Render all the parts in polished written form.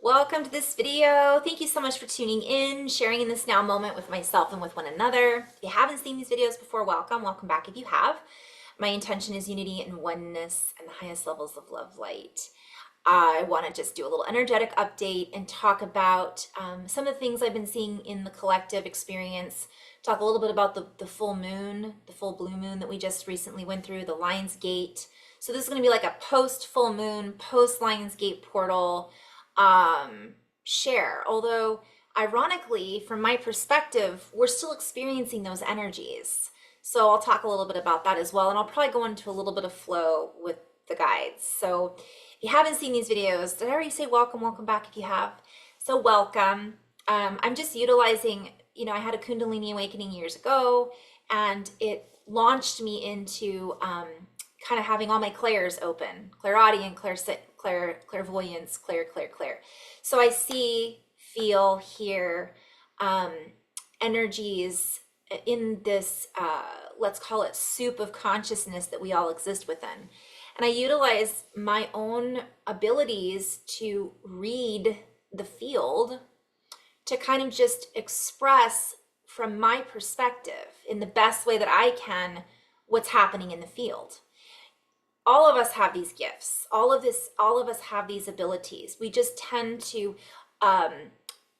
Welcome to this video. Thank you so much for tuning in, sharing in this now moment with myself and with one another. If you haven't seen these videos before, welcome back if you have. My intention is unity and oneness and the highest levels of love light. I want to just do a little energetic update and talk about some of the things I've been seeing in the collective experience. Talk a little bit about the full moon, the full blue moon that we just recently went through, the Lion's Gate. So this is going to be like a post full moon, post Lion's Gate portal share. Although ironically, from my perspective, we're still experiencing those energies. So I'll talk a little bit about that as well. And I'll probably go into a little bit of flow with the guides. So if you haven't seen these videos, did I already say welcome back if you have? So welcome. I'm just utilizing, I had a Kundalini awakening years ago, and it launched me into kind of having all my clairs open, clairaudient, clairvoyance, clair. So I see, feel, hear energies in this, let's call it soup of consciousness that we all exist within. And I utilize my own abilities to read the field to kind of just express from my perspective in the best way that I can what's happening in the field. All of us have these gifts. All of us have these abilities. We just tend to,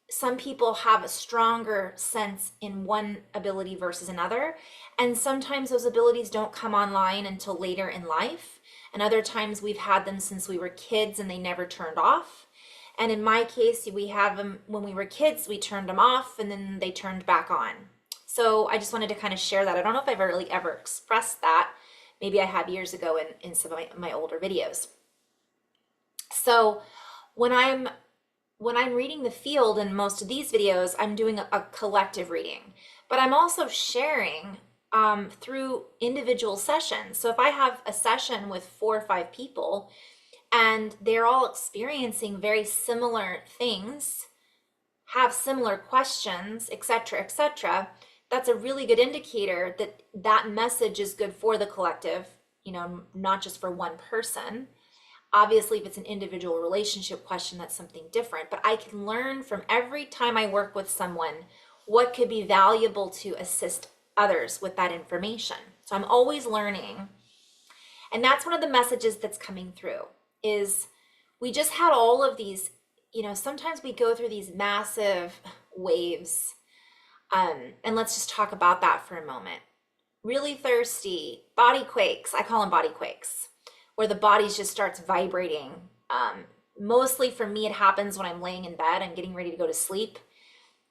some people have a stronger sense in one ability versus another. And sometimes those abilities don't come online until later in life. And other times we've had them since we were kids and they never turned off. And in my case, we have them when we were kids, we turned them off and then they turned back on. So I just wanted to kind of share that. I don't know if I've really ever expressed that. Maybe I have years ago in some of my older videos. So when I'm reading the field in most of these videos, I'm doing a collective reading, but I'm also sharing through individual sessions. So if I have a session with 4 or 5 people and they're all experiencing very similar things, have similar questions, etc., that's a really good indicator that that message is good for the collective, not just for one person. Obviously, if it's an individual relationship question, that's something different. But I can learn from every time I work with someone what could be valuable to assist others with that information. So I'm always learning. And that's one of the messages that's coming through is we just had all of these, sometimes we go through these massive waves. And let's just talk about that for a moment. Really thirsty, body quakes. I call them body quakes, where the body just starts vibrating. Mostly for me, it happens when I'm laying in bed and getting ready to go to sleep.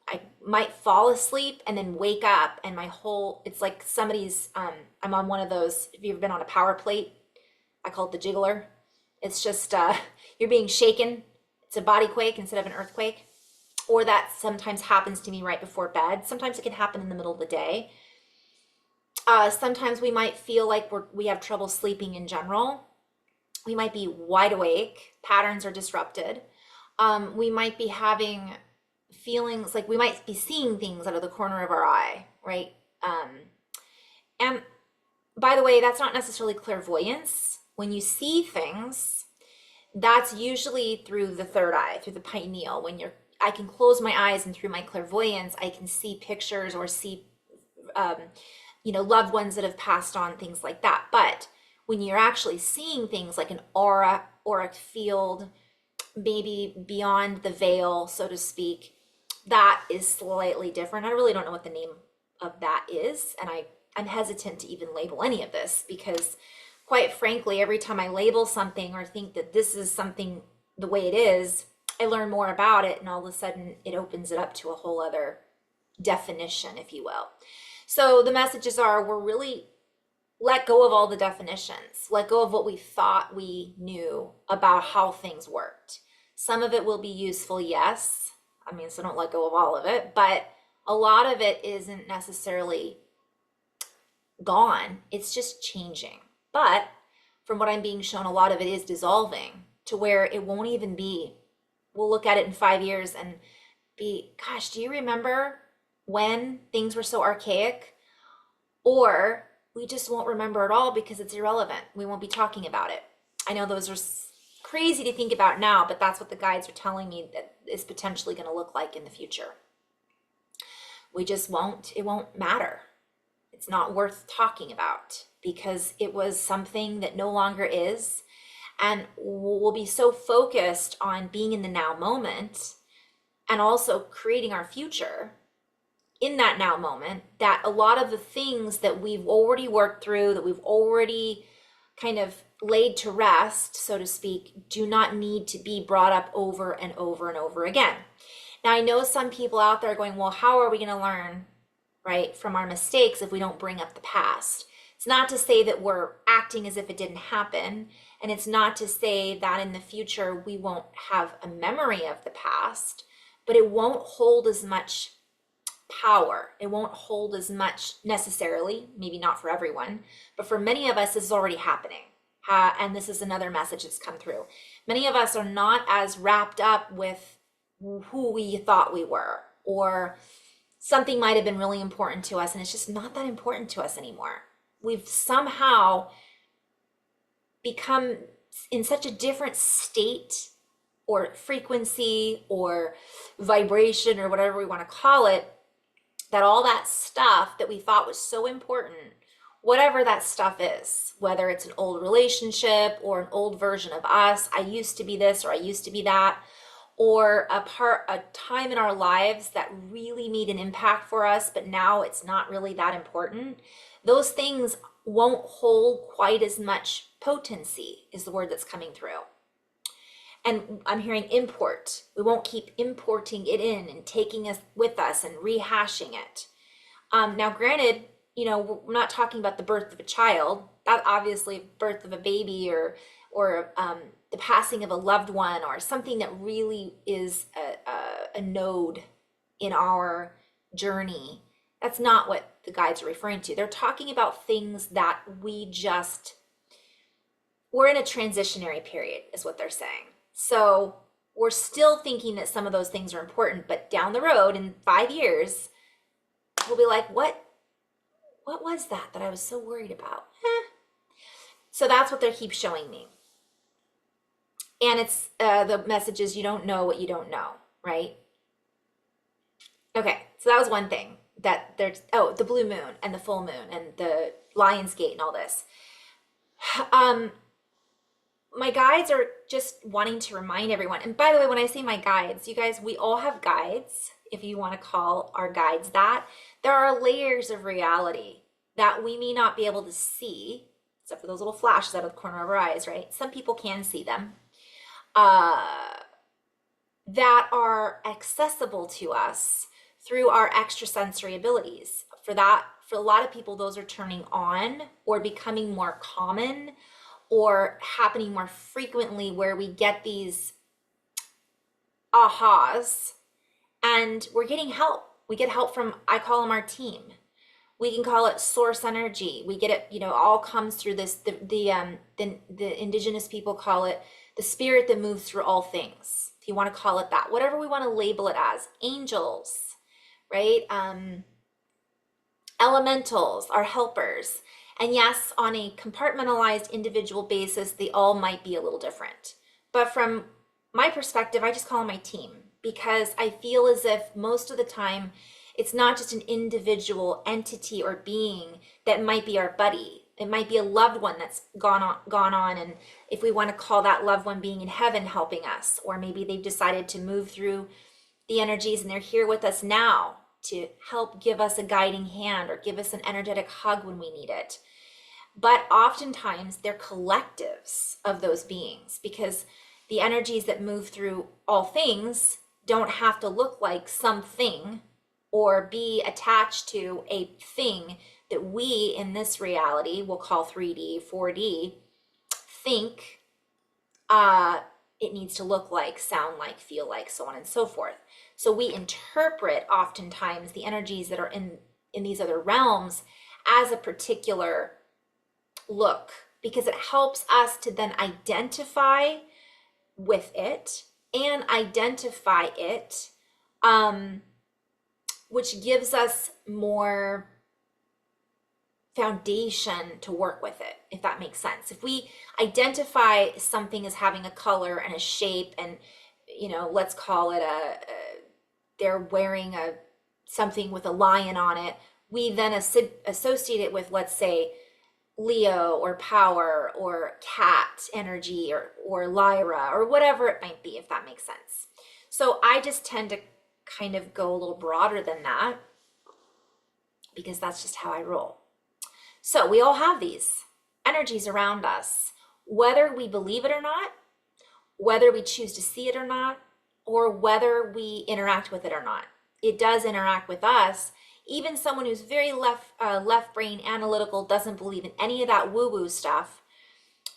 I might fall asleep and then wake up and it's like somebody's, I'm on one of those, if you've been on a power plate, I call it the jiggler. It's just, you're being shaken. It's a body quake instead of an earthquake. Or that sometimes happens to me right before bed. Sometimes it can happen in the middle of the day. Sometimes we might feel like we have trouble sleeping in general. We might be wide awake. Patterns are disrupted. We might be having feelings like we might be seeing things out of the corner of our eye, right? And by the way, that's not necessarily clairvoyance. When you see things, that's usually through the third eye, through the pineal. I can close my eyes and through my clairvoyance, I can see pictures or see, loved ones that have passed on, things like that. But when you're actually seeing things like an auric field, maybe beyond the veil, so to speak, that is slightly different. I really don't know what the name of that is. And I'm hesitant to even label any of this because quite frankly, every time I label something or think that this is something the way it is, I learn more about it and all of a sudden it opens it up to a whole other definition, if you will. So the messages are, we're really let go of all the definitions, let go of what we thought we knew about how things worked. Some of it will be useful, yes. So don't let go of all of it, but a lot of it isn't necessarily gone. It's just changing. But from what I'm being shown, a lot of it is dissolving to where it won't even be. We'll look at it in 5 years and be, gosh, do you remember when things were so archaic? Or we just won't remember at all because it's irrelevant. We won't be talking about it. I know those are crazy to think about now, but that's what the guides are telling me that is potentially going to look like in the future. We just won't, it won't matter. It's not worth talking about because it was something that no longer is. And we'll be so focused on being in the now moment and also creating our future in that now moment that a lot of the things that we've already worked through, that we've already kind of laid to rest, so to speak, do not need to be brought up over and over and over again. Now, I know some people out there going, well, how are we going to learn, right, from our mistakes if we don't bring up the past? It's not to say that we're acting as if it didn't happen. And it's not to say that in the future we won't have a memory of the past, but it won't hold as much power. It won't hold as much necessarily, maybe not for everyone, but for many of us, this is already happening. And this is another message that's come through. Many of us are not as wrapped up with who we thought we were, or something might have been really important to us and it's just not that important to us anymore. We've somehow become in such a different state or frequency or vibration or whatever we want to call it, that all that stuff that we thought was so important, whatever that stuff is, whether it's an old relationship or an old version of us, I used to be this or I used to be that, or a time in our lives that really made an impact for us, but now it's not really that important, those things won't hold quite as much potency is the word that's coming through. And I'm hearing import. We won't keep importing it in and taking us with us and rehashing it. Now, granted, we're not talking about the birth of a child. That obviously birth of a baby or the passing of a loved one or something that really is a node in our journey. That's not what the guides are referring to. They're talking about things that we're in a transitionary period is what they're saying. So we're still thinking that some of those things are important, but down the road in 5 years, we'll be like, what was that I was so worried about? So that's what they keep showing me. And it's the message is you don't know what you don't know, right? Okay, so that was one thing that there's, the blue moon and the full moon and the Lion's Gate and all this. My guides are just wanting to remind everyone. And by the way, when I say my guides, you guys, we all have guides, if you want to call our guides that. There are layers of reality that we may not be able to see, except for those little flashes out of the corner of our eyes, right? Some people can see them. That are accessible to us through our extrasensory abilities. For a lot of people, those are turning on or becoming more common or happening more frequently, where we get these ahas and we're getting help. We get help from, I call them our team. We can call it source energy. We get it, all comes through this, the indigenous people call it the spirit that moves through all things. If you want to call it that, whatever we want to label it as, angels, right? Elementals, our helpers. And yes, on a compartmentalized individual basis, they all might be a little different. But from my perspective, I just call them my team because I feel as if most of the time, it's not just an individual entity or being that might be our buddy. It might be a loved one that's gone on, and if we want to call that loved one being in heaven helping us, or maybe they've decided to move through the energies and they're here with us now to help give us a guiding hand or give us an energetic hug when we need it. But oftentimes they're collectives of those beings because the energies that move through all things don't have to look like something or be attached to a thing that we in this reality, we'll call 3D, 4D, think it needs to look like, sound like, feel like, so on and so forth. So we interpret oftentimes the energies that are in these other realms as a particular look because it helps us to then identify with it and identify it, which gives us more foundation to work with it, if that makes sense. If we identify something as having a color and a shape and, let's call it they're wearing something with a lion on it, we then associate it with, let's say, Leo or power or cat energy or Lyra or whatever it might be, if that makes sense. So I just tend to kind of go a little broader than that because that's just how I roll. So we all have these energies around us, whether we believe it or not, whether we choose to see it or not, or whether we interact with it or not. It does interact with us. Even someone who's very left brain analytical, doesn't believe in any of that woo-woo stuff,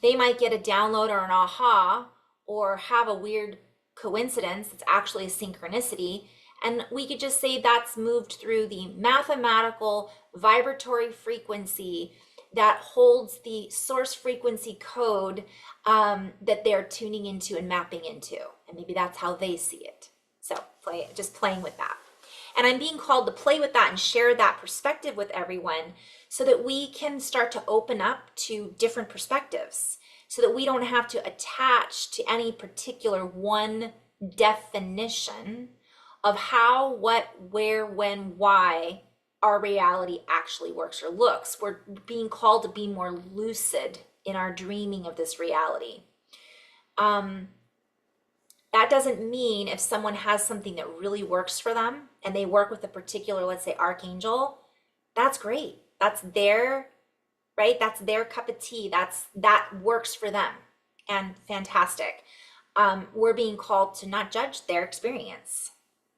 they might get a download or an aha or have a weird coincidence. It's actually a synchronicity. And we could just say that's moved through the mathematical vibratory frequency that holds the source frequency code that they're tuning into and mapping into. And maybe that's how they see it. So just playing with that. And I'm being called to play with that and share that perspective with everyone so that we can start to open up to different perspectives, so that we don't have to attach to any particular one definition of how, what, where, when, why our reality actually works or looks. We're being called to be more lucid in our dreaming of this reality. That doesn't mean if someone has something that really works for them and they work with a particular, let's say, archangel, that's great. That's their, right? That's their cup of tea. That works for them and fantastic. We're being called to not judge their experience.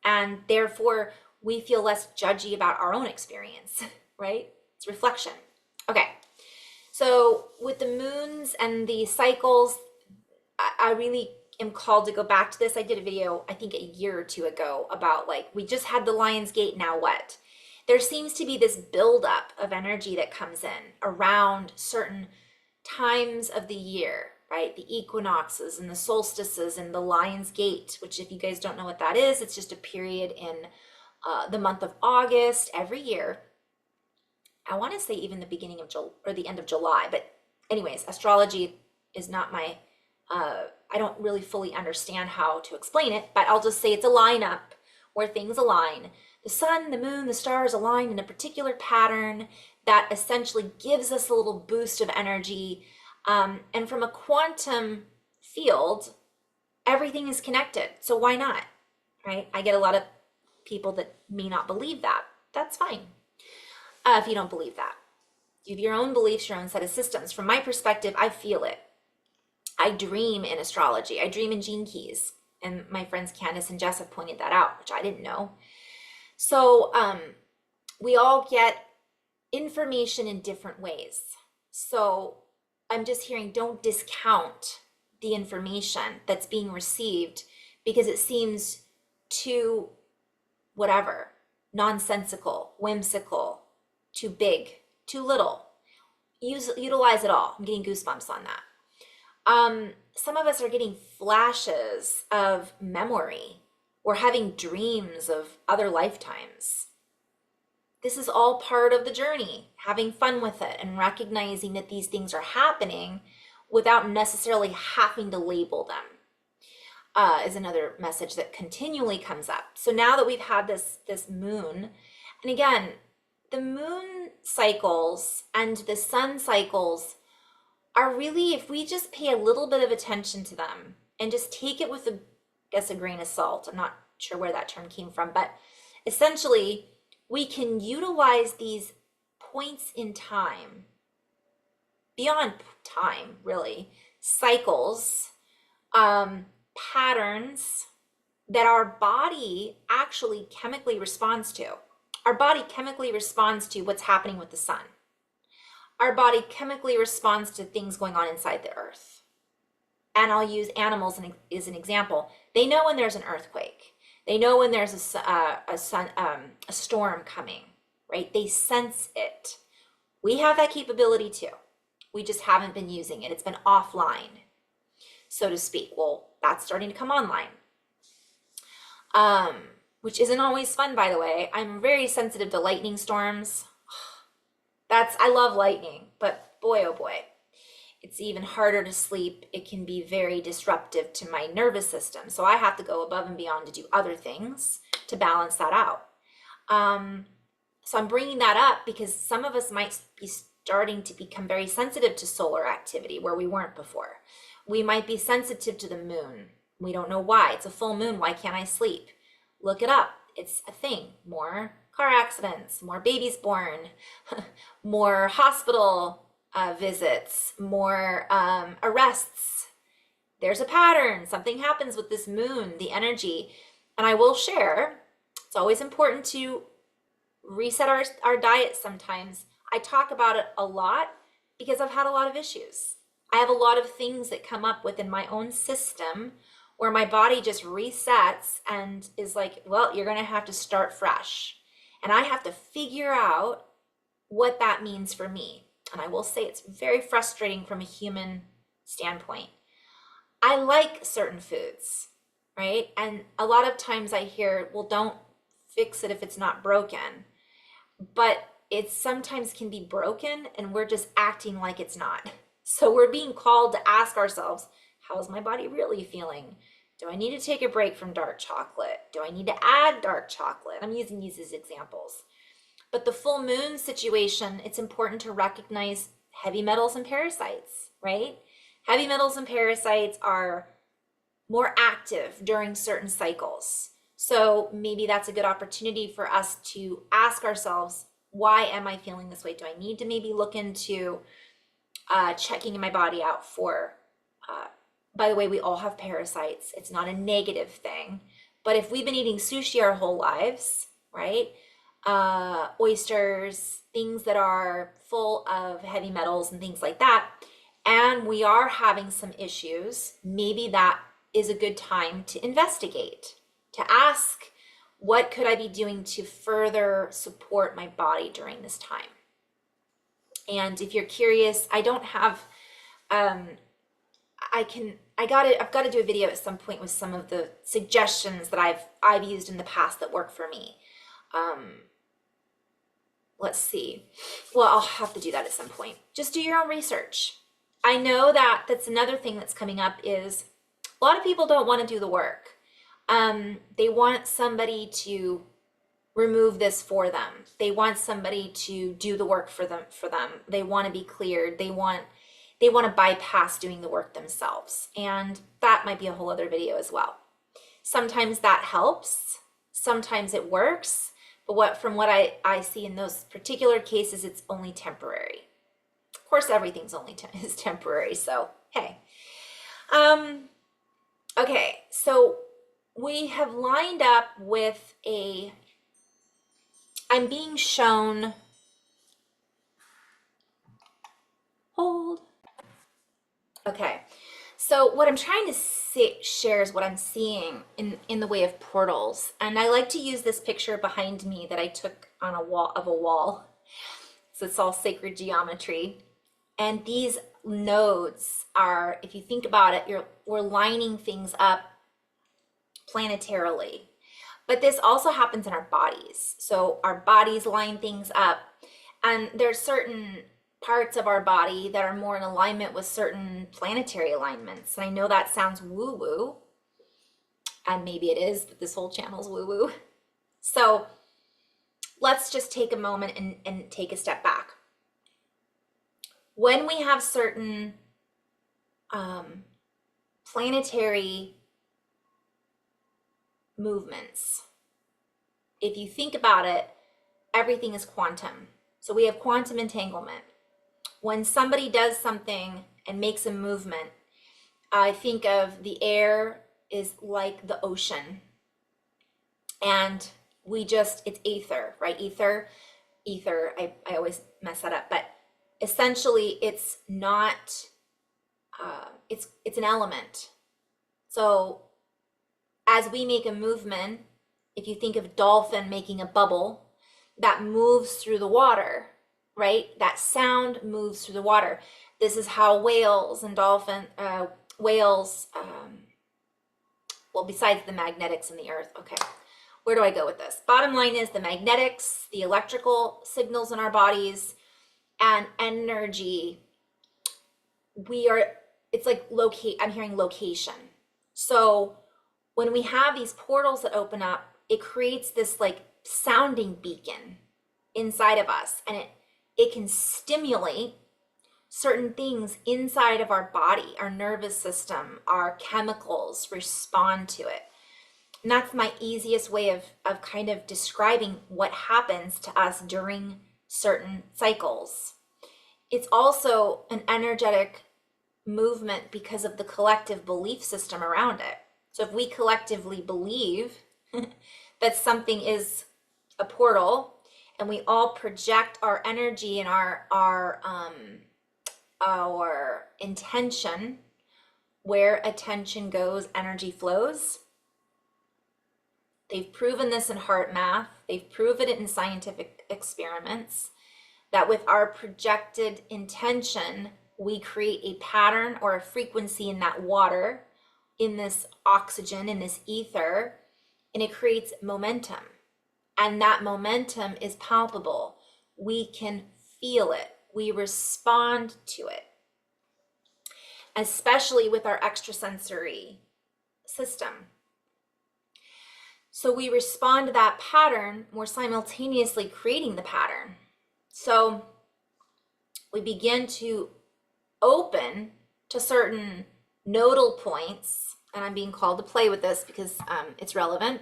And therefore, we feel less judgy about our own experience, right? It's reflection. Okay. So with the moons and the cycles, I really am called to go back to this. I did a video, I think a year or two ago, about like, we just had the Lion's Gate, now what? There seems to be this buildup of energy that comes in around certain times of the year, right? The equinoxes and the solstices and the Lion's Gate, which, if you guys don't know what that is, it's just a period in the month of August every year. I want to say even the beginning of July or the end of July, but anyways, astrology is not my I don't really fully understand how to explain it, but I'll just say it's a lineup where things align. The sun, the moon, the stars align in a particular pattern that essentially gives us a little boost of energy. And from a quantum field, everything is connected. So why not, right? I get a lot of people that may not believe that. That's fine. If you don't believe that, you have your own beliefs, your own set of systems. From my perspective, I feel it. I dream in astrology. I dream in gene keys. And my friends Candace and Jess have pointed that out, which I didn't know. So we all get information in different ways. So I'm just hearing, don't discount the information that's being received because it seems too whatever, nonsensical, whimsical, too big, too little. Utilize it all. I'm getting goosebumps on that. Some of us are getting flashes of memory. We're having dreams of other lifetimes. This is all part of the journey, having fun with it and recognizing that these things are happening without necessarily having to label them, is another message that continually comes up. So now that we've had this moon, and again, the moon cycles and the sun cycles are really, if we just pay a little bit of attention to them and just take it with a grain of salt. I'm not sure where that term came from, but essentially we can utilize these points in time, beyond time really, cycles, patterns that our body actually chemically responds to. Our body chemically responds to what's happening with the sun. Our body chemically responds to things going on inside the earth. And I'll use animals as an example. They know when there's an earthquake. They know when there's a storm coming, right? They sense it. We have that capability too. We just haven't been using it. It's been offline, so to speak. Well, that's starting to come online, which isn't always fun, by the way. I'm very sensitive to lightning storms. I love lightning, but boy, oh boy, it's even harder to sleep. It can be very disruptive to my nervous system. So I have to go above and beyond to do other things to balance that out. So I'm bringing that up because some of us might be starting to become very sensitive to solar activity where we weren't before. We might be sensitive to the moon. We don't know why. It's a full moon. Why can't I sleep? Look it up. It's a thing. More car accidents, more babies born, more hospital visits, more arrests. There's a pattern. Something happens with this moon, the energy. And I will share, it's always important to reset our diet sometimes. I talk about it a lot because I've had a lot of issues. I have a lot of things that come up within my own system where my body just resets and is like, well, you're going to have to start fresh. And I have to figure out what that means for me. And I will say it's very frustrating from a human standpoint. I like certain foods, right? And a lot of times I hear, well, don't fix it if it's not broken. But it sometimes can be broken and we're just acting like it's not. So we're being called to ask ourselves, how is my body really feeling? Do I need to take a break from dark chocolate? Do I need to add dark chocolate? I'm using these as examples. But the full moon situation, it's important to recognize heavy metals and parasites, right? Heavy metals and parasites are more active during certain cycles. So maybe that's a good opportunity for us to ask ourselves, why am I feeling this way? Do I need to maybe look into checking my body out for, by the way, we all have parasites. It's not a negative thing. But if we've been eating sushi our whole lives, right? Oysters, things that are full of heavy metals and things like that, and we are having some issues, maybe that is a good time to investigate, to ask, what could I be doing to further support my body during this time? And if you're curious, I don't have, I've got to do a video at some point with some of the suggestions that I've used in the past that work for me. Let's see. Well, I'll have to do that at some point. Just do your own research. I know that that's another thing that's coming up is a lot of people don't want to do the work. They want somebody to remove this for them. They want somebody to do the work for them. They want to be cleared. They want to bypass doing the work themselves. And that might be a whole other video as well. Sometimes that helps. Sometimes it works. But from what I see in those particular cases, it's only temporary. Of course, everything's is temporary. So, hey. Okay, so we have lined up with I'm being shown, hold. Okay, so what I'm trying to share is what I'm seeing in the way of portals. And I like to use this picture behind me that I took on a wall. So it's all sacred geometry. And these nodes are, if you think about it, we're lining things up planetarily. But this also happens in our bodies. So our bodies line things up. And there's certain parts of our body that are more in alignment with certain planetary alignments. And I know that sounds woo-woo. And maybe it is, but this whole channel's woo-woo. So let's just take a moment and take a step back. When we have certain planetary movements, if you think about it, everything is quantum. So we have quantum entanglement. When somebody does something and makes a movement, I think of the air is like the ocean. And it's ether, right? Ether, I always mess that up, but essentially it's not, it's an element. So as we make a movement, if you think of dolphin making a bubble, that moves through the water, right? That sound moves through the water. This is how whales and whales, well, besides the magnetics in the earth. Okay, where do I go with this? Bottom line is the magnetics, the electrical signals in our bodies, and energy, it's like I'm hearing location. So when we have these portals that open up, it creates this like sounding beacon inside of us, and it can stimulate certain things inside of our body, our nervous system, our chemicals respond to it. And that's my easiest way of kind of describing what happens to us during certain cycles. It's also an energetic movement because of the collective belief system around it. So if we collectively believe that something is a portal, and we all project our energy and our intention, where attention goes, energy flows. They've proven this in heart math. They've proven it in scientific experiments that with our projected intention, we create a pattern or a frequency in that water, in this oxygen, in this ether, and it creates momentum. And that momentum is palpable. We can feel it. We respond to it, especially with our extrasensory system. So we respond to that pattern, we're simultaneously creating the pattern. So we begin to open to certain nodal points, and I'm being called to play with this because it's relevant.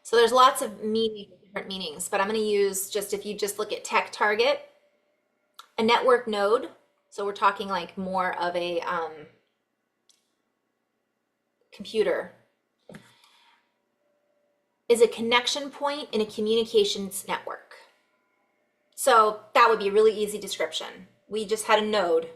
So there's lots of different meanings, but I'm going to use just, if you just look at tech target, a network node. So we're talking like more of a computer, is a connection point in a communications network. So that would be a really easy description. We just had a node.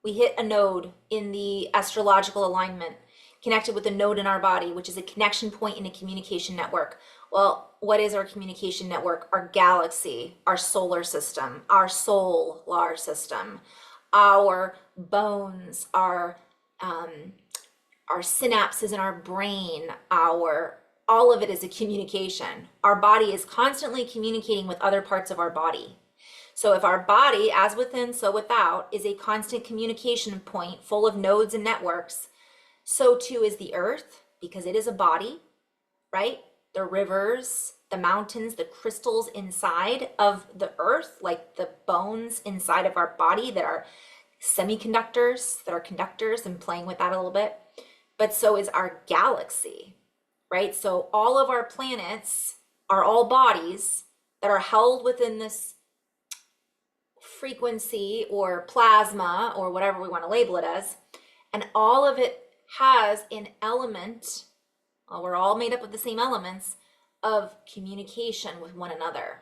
We hit a node in the astrological alignment, connected with a node in our body, which is a connection point in a communication network. Well, what is our communication network? Our galaxy, our solar system, our solar system, our bones, our synapses in our brain, all of it is a communication. Our body is constantly communicating with other parts of our body. So if our body, as within, so without, is a constant communication point full of nodes and networks, so too is the earth, because it is a body, right? The rivers, the mountains, the crystals inside of the earth, like the bones inside of our body that are semiconductors, that are conductors, and playing with that a little bit. But so is our galaxy, right? So all of our planets are all bodies that are held within this frequency or plasma or whatever we want to label it as. And all of it has an element, well, we're all made up of the same elements, of communication with one another.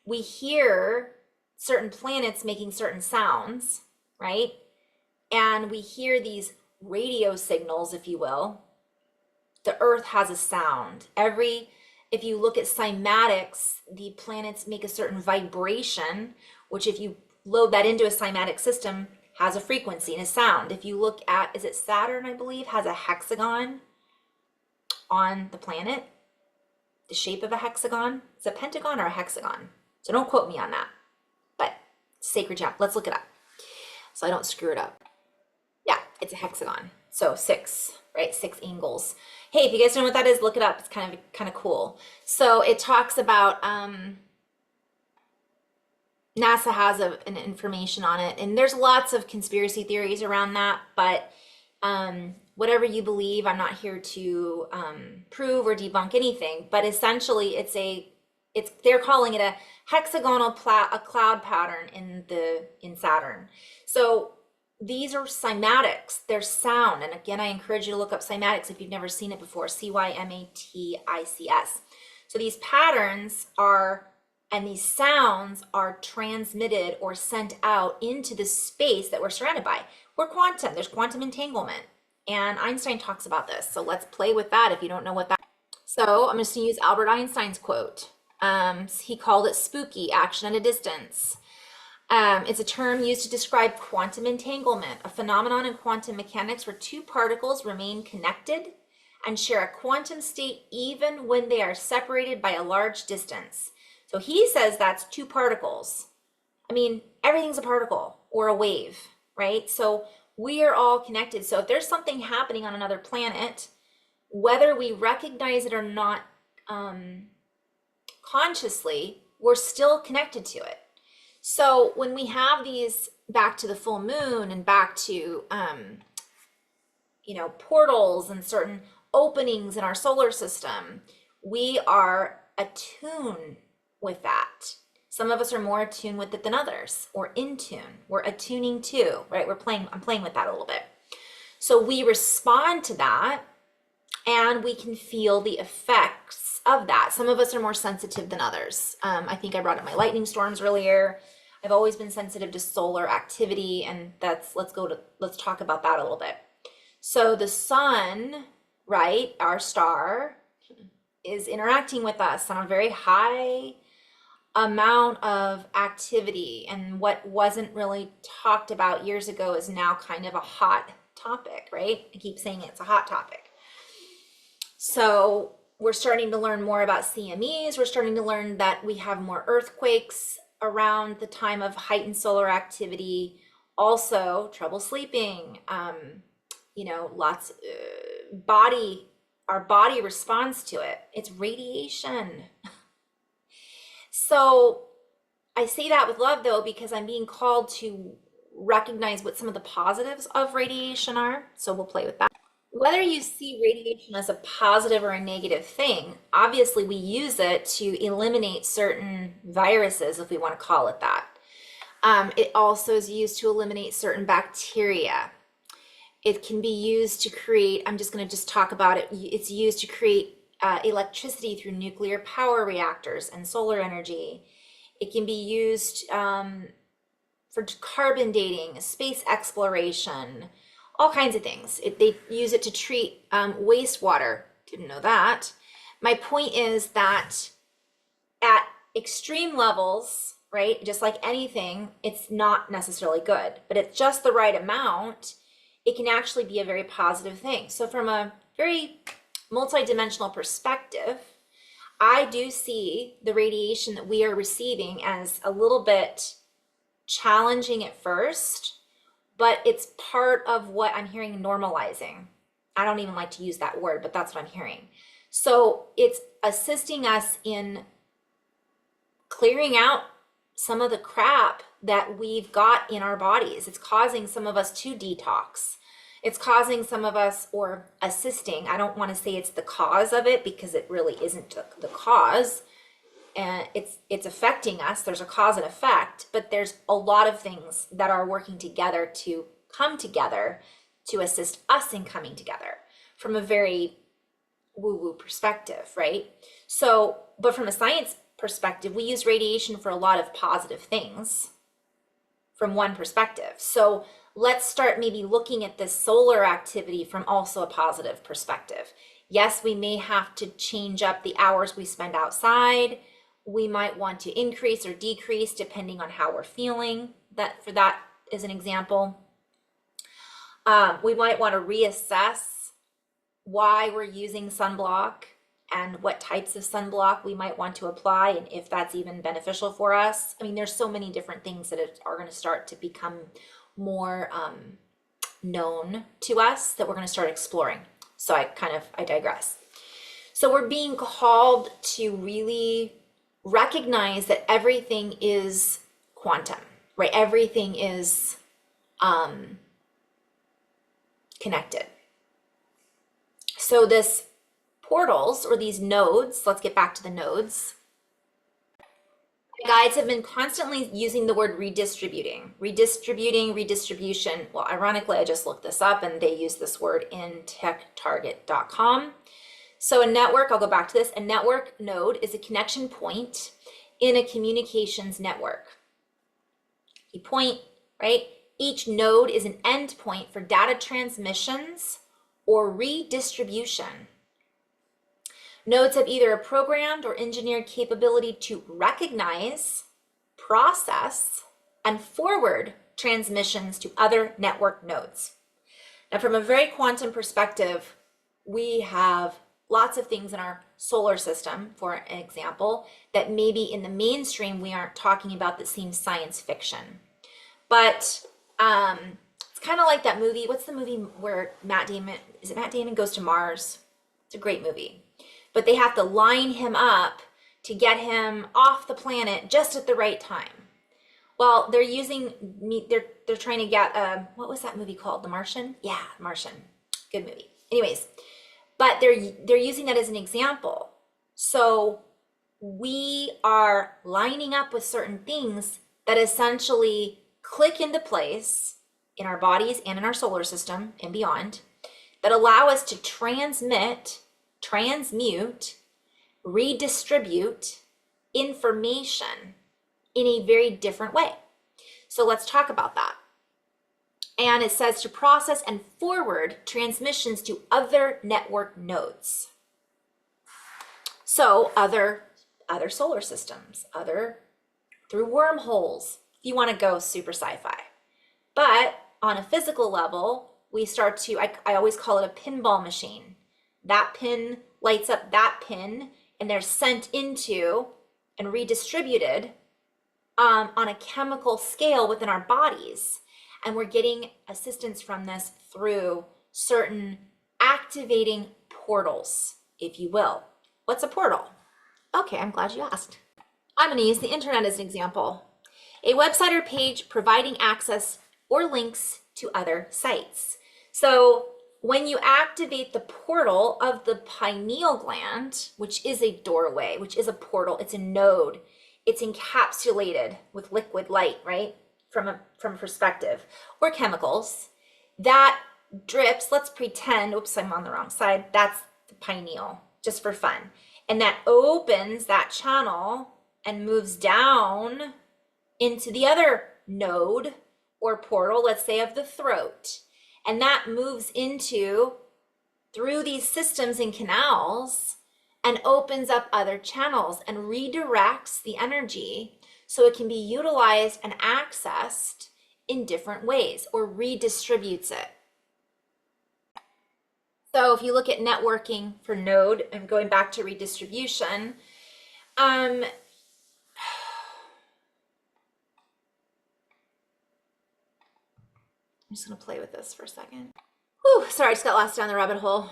We hear certain planets making certain sounds, right? And we hear these radio signals, if you will. The earth has a sound. If you look at cymatics, the planets make a certain vibration, which if you load that into a cymatic system, has a frequency and a sound. If you look at, is it Saturn, I believe, has a hexagon on the planet, the shape of a hexagon. Is it a pentagon or a hexagon? So don't quote me on that, but sacred jump. Let's look it up so I don't screw it up. Yeah, it's a hexagon. So 6, right? 6 angles. Hey, if you guys don't know what that is, look it up. It's kind of cool. So it talks about NASA has an information on it, and there's lots of conspiracy theories around that, but whatever you believe, I'm not here to prove or debunk anything, but essentially they're calling it a hexagonal a cloud pattern in Saturn. So these are cymatics, they're sound, and again, I encourage you to look up cymatics if you've never seen it before, CYMATICS. So these patterns and these sounds are transmitted or sent out into the space that we're surrounded by. We're quantum, there's quantum entanglement, and Einstein talks about this. So let's play with that if you don't know what that is. So I'm just gonna use Albert Einstein's quote. He called it spooky, action at a distance. It's a term used to describe quantum entanglement, a phenomenon in quantum mechanics where two particles remain connected and share a quantum state even when they are separated by a large distance. So he says that's two particles. I mean, everything's a particle or a wave, right? So we are all connected. So if there's something happening on another planet, whether we recognize it or not consciously, we're still connected to it. So when we have these back to the full moon and back to, portals and certain openings in our solar system, we are attuned with that. Some of us are more attuned with it than others, or in tune. We're attuning to, right? I'm playing with that a little bit. So we respond to that and we can feel the effects of that. Some of us are more sensitive than others. I think I brought up my lightning storms earlier. I've always been sensitive to solar activity, and let's talk about that a little bit. So the sun, right, our star, is interacting with us on a very high amount of activity, and what wasn't really talked about years ago is now kind of a hot topic, right? I keep saying it's a hot topic. So we're starting to learn more about CMEs. We're starting to learn that we have more earthquakes around the time of heightened solar activity. Also, trouble sleeping, lots our body responds to it. It's radiation. So I say that with love, though, because I'm being called to recognize what some of the positives of radiation are. So we'll play with that. Whether you see radiation as a positive or a negative thing, obviously we use it to eliminate certain viruses, if we want to call it that. It also is used to eliminate certain bacteria. It can be used to create, I'm just going to talk about it. It's used to create electricity through nuclear power reactors and solar energy. It can be used for carbon dating, space exploration, all kinds of things. They use it to treat wastewater. Didn't know that. My point is that at extreme levels, right, just like anything, it's not necessarily good, but at just the right amount, it can actually be a very positive thing. So from a very multidimensional perspective, I do see the radiation that we are receiving as a little bit challenging at first, but it's part of what I'm hearing normalizing. I don't even like to use that word, but that's what I'm hearing. So it's assisting us in clearing out some of the crap that we've got in our bodies. It's causing some of us to detox. It's causing some of us, or assisting, I don't want to say it's the cause of it because it really isn't the cause. And it's affecting us. There's a cause and effect, but there's a lot of things that are working together to come together to assist us in coming together from a very woo-woo perspective, right? So, but from a science perspective, we use radiation for a lot of positive things from one perspective. So let's start maybe looking at this solar activity from also a positive perspective. Yes, we may have to change up the hours we spend outside. We might want to increase or decrease depending on how we're feeling. That is an example. We might want to reassess why we're using sunblock and what types of sunblock we might want to apply and if that's even beneficial for us. I mean, there's so many different things that are going to start to become more known to us that we're going to start exploring. So I digress. So we're being called to really recognize that everything is quantum, right? Everything is connected. So this portals, or these nodes, let's get back to the nodes. Guides have been constantly using the word redistributing, redistribution. Well, ironically, I just looked this up and they use this word in techtarget.com. So a network, I'll go back to this, a network node is a connection point in a communications network. Key point, right? Each node is an endpoint for data transmissions or redistribution. Nodes have either a programmed or engineered capability to recognize, process, and forward transmissions to other network nodes. Now, from a very quantum perspective, we have lots of things in our solar system, for an example, that maybe in the mainstream we aren't talking about that seems science fiction. But it's kind of like that movie. What's the movie where Matt Damon goes to Mars? It's a great movie. But they have to line him up to get him off the planet just at the right time. Well, they're trying to get what was that movie called? The Martian? Yeah, Martian. Good movie. Anyways, but they're using that as an example. So we are lining up with certain things that essentially click into place in our bodies and in our solar system and beyond that allow us to transmit, transmute, redistribute information in a very different way. So let's talk about that. And it says to process and forward transmissions to other network nodes. So other solar systems, through wormholes, if you want to go super sci-fi. But on a physical level, we start to, I always call it a pinball machine. That pin lights up that pin, and they're sent into and redistributed on a chemical scale within our bodies. And we're getting assistance from this through certain activating portals, if you will. What's a portal? Okay, I'm glad you asked. I'm going to use the internet as an example. A website or page providing access or links to other sites. So when you activate the portal of the pineal gland, which is a doorway, which is a portal, it's a node, it's encapsulated with liquid light, right? From a perspective, or chemicals, that drips, let's pretend, oops, I'm on the wrong side, that's the pineal, just for fun. And that opens that channel and moves down into the other node or portal, let's say of the throat. And that moves through these systems and canals and opens up other channels and redirects the energy so it can be utilized and accessed in different ways or redistributes it. So if you look at networking for node and going back to redistribution, I'm just going to play with this for a second. Whew, sorry, I just got lost down the rabbit hole.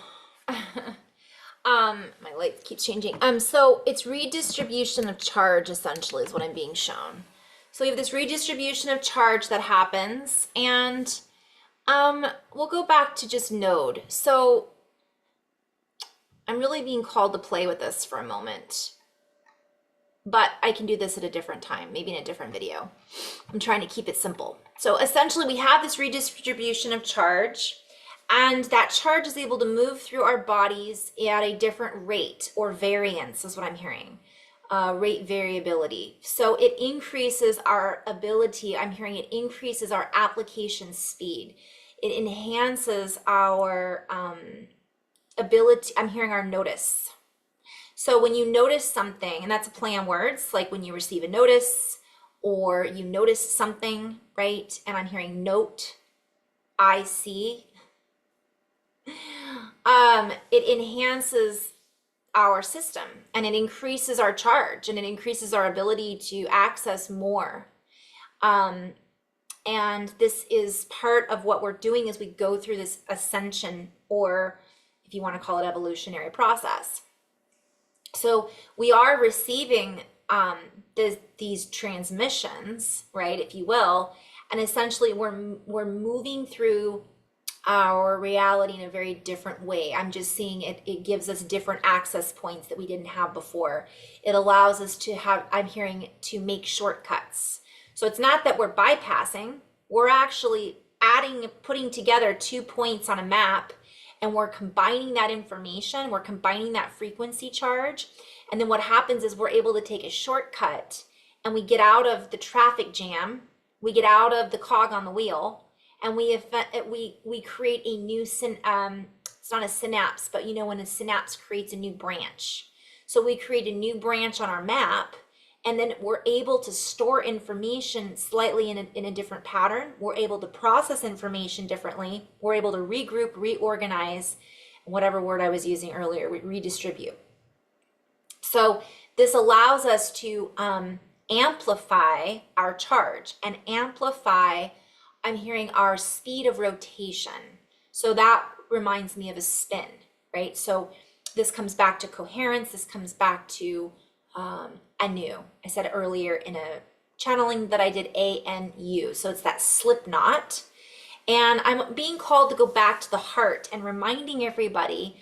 My light keeps changing. So it's redistribution of charge essentially is what I'm being shown. So we have this redistribution of charge that happens, and we'll go back to just node. So I'm really being called to play with this for a moment, but I can do this at a different time, maybe in a different video. I'm trying to keep it simple. So essentially we have this redistribution of charge, and that charge is able to move through our bodies at a different rate or variance is what I'm hearing, rate variability. So it increases our ability, I'm hearing it increases our application speed. It enhances our ability, I'm hearing our notice. So when you notice something, and that's a play on words, like when you receive a notice or you notice something, right? And I'm hearing note, I see. It enhances our system and it increases our charge and it increases our ability to access more. And this is part of what we're doing as we go through this ascension, or if you want to call it evolutionary process. So we are receiving these transmissions, right, if you will, and essentially we're moving through our reality in a very different way. I'm just seeing it gives us different access points that we didn't have before. It allows us to have, I'm hearing, to make shortcuts. So it's not that we're bypassing, we're actually putting together 2 points on a map, and we're combining that information, we're combining that frequency charge. And then what happens is we're able to take a shortcut and we get out of the traffic jam, we get out of the cog on the wheel, and we create a new, it's not a synapse, but you know when a synapse creates a new branch. So we create a new branch on our map, and then we're able to store information slightly in a different pattern. We're able to process information differently. We're able to regroup, reorganize, whatever word I was using earlier, redistribute. So this allows us to amplify our charge and amplify, I'm hearing, our speed of rotation. So that reminds me of a spin, right? So this comes back to coherence. This comes back to anu. I said earlier in a channeling that I did ANU. So it's that slip knot. And I'm being called to go back to the heart and reminding everybody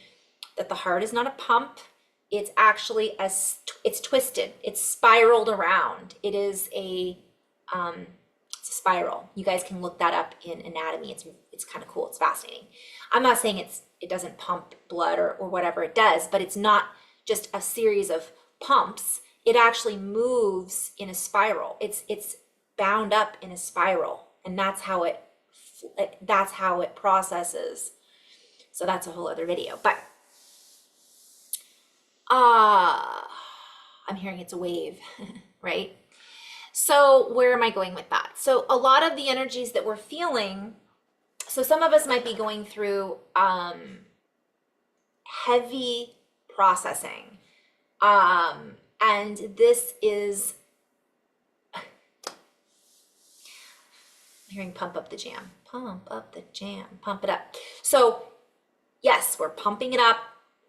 that the heart is not a pump. It's actually it's twisted. It's spiraled around. It is it's a spiral. You guys can look that up in anatomy. It's kind of cool. It's fascinating. I'm not saying it doesn't pump blood or whatever it does, but it's not just a series of pumps. It actually moves in a spiral. It's bound up in a spiral, and that's how it processes. So that's a whole other video. But I'm hearing it's a wave, right? So where am I going with that? So a lot of the energies that we're feeling, so some of us might be going through heavy processing. And this is, I'm hearing pump up the jam, pump up the jam, pump it up. So yes, we're pumping it up,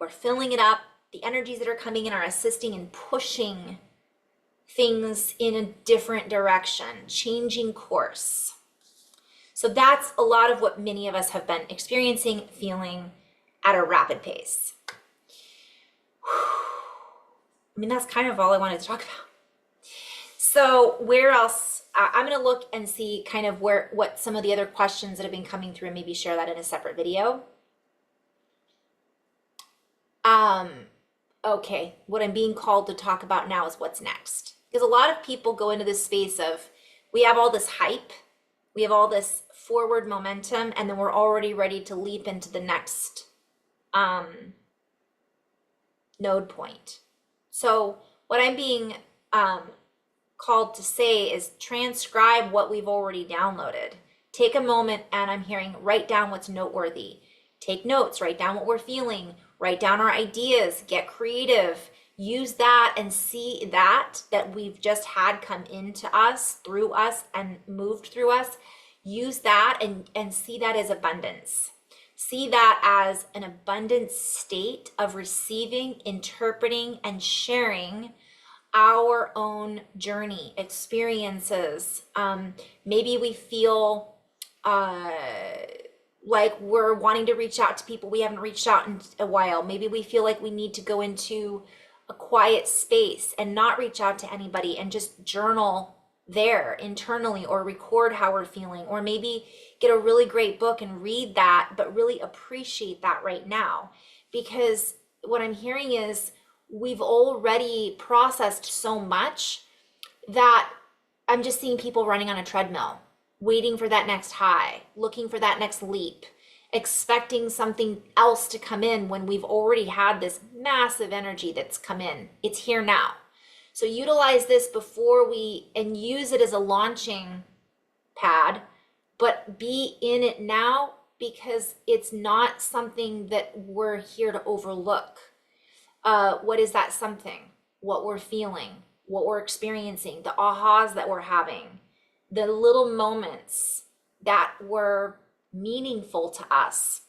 we're filling it up. The energies that are coming in are assisting and pushing things in a different direction, changing course. So that's a lot of what many of us have been experiencing, feeling at a rapid pace. I mean, that's kind of all I wanted to talk about. So where else? I'm going to look and see kind of what some of the other questions that have been coming through and maybe share that in a separate video. Okay, what I'm being called to talk about now is what's next. Because a lot of people go into this space of, we have all this hype, we have all this forward momentum, and then we're already ready to leap into the next node point. So what I'm being called to say is transcribe what we've already downloaded. Take a moment, and I'm hearing, write down what's noteworthy. Take notes, write down what we're feeling, write down our ideas, get creative, use that and see that we've just had come into us, through us, and moved through us. Use that and see that as abundance. See that as an abundant state of receiving, interpreting, and sharing our own journey, experiences. Maybe we feel like we're wanting to reach out to people we haven't reached out in a while. Maybe we feel like we need to go into a quiet space and not reach out to anybody and just journal there internally, or record how we're feeling, or maybe get a really great book and read that, but really appreciate that right now. Because what I'm hearing is we've already processed so much that I'm just seeing people running on a treadmill, waiting for that next high, looking for that next leap, expecting something else to come in when we've already had this massive energy that's come in. It's here now. So utilize this and use it as a launching pad, but be in it now, because it's not something that we're here to overlook. What is that something? What we're feeling, what we're experiencing, the ahas that we're having, the little moments that were meaningful to us,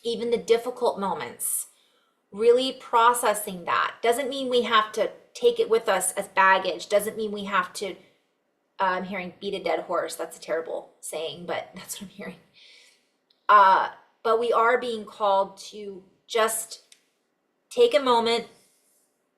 even the difficult moments, really processing that. Doesn't mean we have to take it with us as baggage. Doesn't mean we have to, I'm hearing beat a dead horse. That's a terrible saying, but that's what I'm hearing. But we are being called to just take a moment,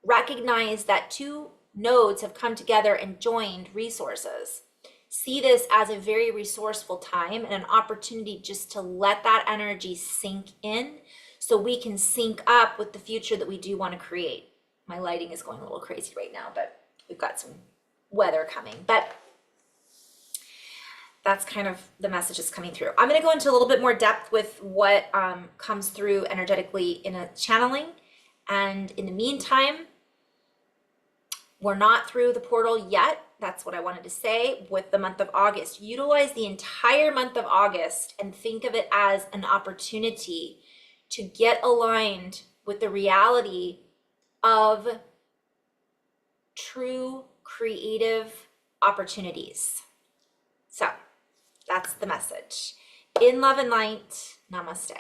recognize that two nodes have come together and joined resources. See this as a very resourceful time and an opportunity just to let that energy sink in, so we can sync up with the future that we do want to create. My lighting is going a little crazy right now, but we've got some weather coming. But that's kind of the message that's coming through. I'm going to go into a little bit more depth with what comes through energetically in a channeling. And in the meantime, we're not through the portal yet. That's what I wanted to say with the month of August. Utilize the entire month of August and think of it as an opportunity to get aligned with the reality of true creative opportunities. So that's the message. In love and light, namaste.